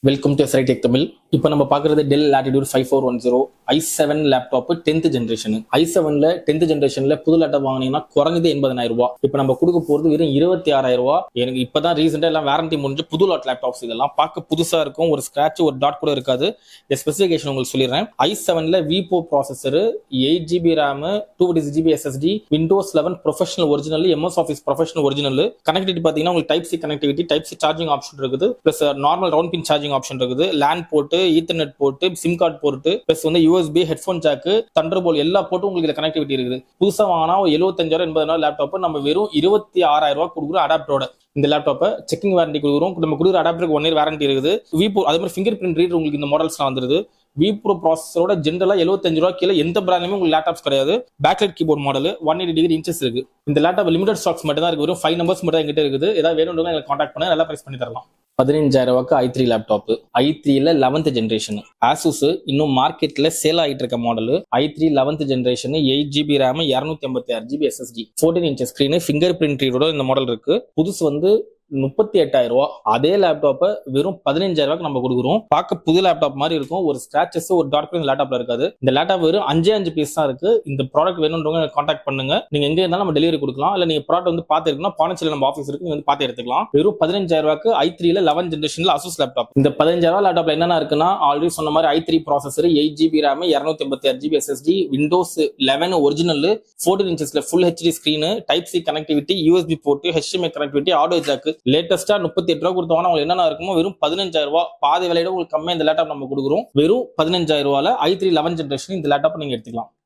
Welcome to SI tech Tamil. இப்போ நம்ம பார்க்குறது Dell Latitude 5410 i7 laptop 10th generation. i7ல 10th ஜென்ரேஷன்ல புது லேப்டாப் வாங்கினீங்கன்னா குறைஞ்சது 80,000 ரூபாய். இப்போ நம்ம கொடுக்க போகிறது வெறும் 26,000 ரூபாய். எனக்கு இப்போதான் ரீசெண்டாக எல்லாம் வாரண்டி முடிஞ்சு புது லாட் லேப்டாப்ஸ் இதெல்லாம் பார்க்க புதுசாக இருக்கும். ஒரு ஸ்கிராட்ச் ஒரு டாட் கூட இருக்காது. ஸ்பெசிஃபிகேஷன் உங்களுக்கு சொல்லிடுறேன். i7ல vPro processor, 8GB RAM, 256GB SSD, Windows 11 professional original, MS office professional original. Connectivity பார்த்தீங்கன்னா உங்களுக்கு type C connectivity, type C charging option இருக்குது, plus normal round pin charging option இருக்குது, LAN port, ethernet port, SIM card port, plus வந்து USB, headphone jack, Thunderbolt எல்லா போர்ட்டும் உங்களுக்கு connectivity இருக்குது. புதுசா வாங்கினா 75,000 80,000 லேப்டாப் நம்ம வெறும் 26,000 ரூபாய் கொடுக்குறோம் அடாப்டரோட. இந்த லேப்டாப்பை செக்கிங் வாரண்டி கொடுக்குறோம். நம்ம கொடுக்குற அடாப்டருக்கு 1 இயர் வாரண்டி இருக்குது. விபோ அதே மாதிரி ஃபிங்கர் பிரிண்ட் ரீடர் உங்களுக்கு இந்த மாடல்ஸ்லாம் வந்துருது. விப்ரோ ப்ராசஸரோட ஜென்ரலா 75 ரூபாய் கீழே எந்த பிராண்ட்லயுமே உங்களுக்கு லேப்டாப்ஸ் கிடையாது. Backlight keyboard model 180 degree inches இருக்கு. இந்த லேப்டாப் லிமிடெட் ஸ்டாக்ஸ் மட்டும் தான் இருக்கு. வெறும் 5 நம்பர்ஸ் மட்டும் எங்கிட்ட இருக்குது. ஏதாவது வேணும்னு எங்களை கான்டாக்ட் பண்ண நல்லா பிரைஸ் பண்ணி தரலாம். 15,000 ரூபாய்க்கு i3 laptop. i3ல 11th generation. Asus இன்னும் மார்க்கெட்ல சேல் ஆகிட்டு இருக்க model. i3 11th generation, 8GB RAM, 256GB SSD, 14 inch screen, finger print ரீடரோட இந்த மாடல் இருக்கு. புதுசு வந்து 38,000 ரூபாய். அதே லேப்டாப்பை வெறும் 15,000 ரூபாய்க்கு நம்ம கொடுக்குறோம். பார்க்க புது லேப்டாப் மாதிரி இருக்கும். ஒரு ஸ்கிராச்சஸ் ஒரு டாட் கூட இந்த லேப்டாப்ல இருக்காது. இந்த லேப்டாப் வெறும் 5 பீஸ் தான் இருக்கு. இந்த ப்ராடக்ட் வேணும்ன்றவங்க கான்டாக்ட் பண்ணுங்க. நீங்க எங்க இருந்தாலும் நம்ம டெலிவரி கொடுக்கலாம். இல்ல நீங்க ப்ராடக்ட் வந்து பார்த்து இருக்குன்னா பாண்டிச்சேரியில நம்ம ஆஃபீஸ் இருக்கு, நீங்க வந்து பார்த்து எடுத்துக்கலாம். வெறும் 15,000 ரூபாய்க்கு i3ல 11th ஜென்ரேஷன்ல அசூஸ் லேப்டாப். இந்த 15,000 ரூபாய் லேப்டாப்ல என்னென்ன இருக்குன்னா, ஆல்ரெடி சொன்ன மாதிரி i3 processor, 8GB RAM, 256GB SSD, Windows 11 original, 14 inchஸ்ல full HD screen, type C connectivity, USB port, HDMI connectivity, audio jack. லேட்டஸ்டா 38 ரூபாய் கொடுத்தவங்க உங்களுக்கு என்னென்ன இருக்குமோ வெறும் 15,000 ரூபாய். பாதி விலையோட உங்களுக்கு கம்மியா இந்த லேப்டாப் நம்ம கொடுக்குறோம். வெறும் 15,000 ரூபாயில i3 11th ஜென்ரேஷன் இந்த லேப்டாப் நீங்க எடுத்துக்கலாம்.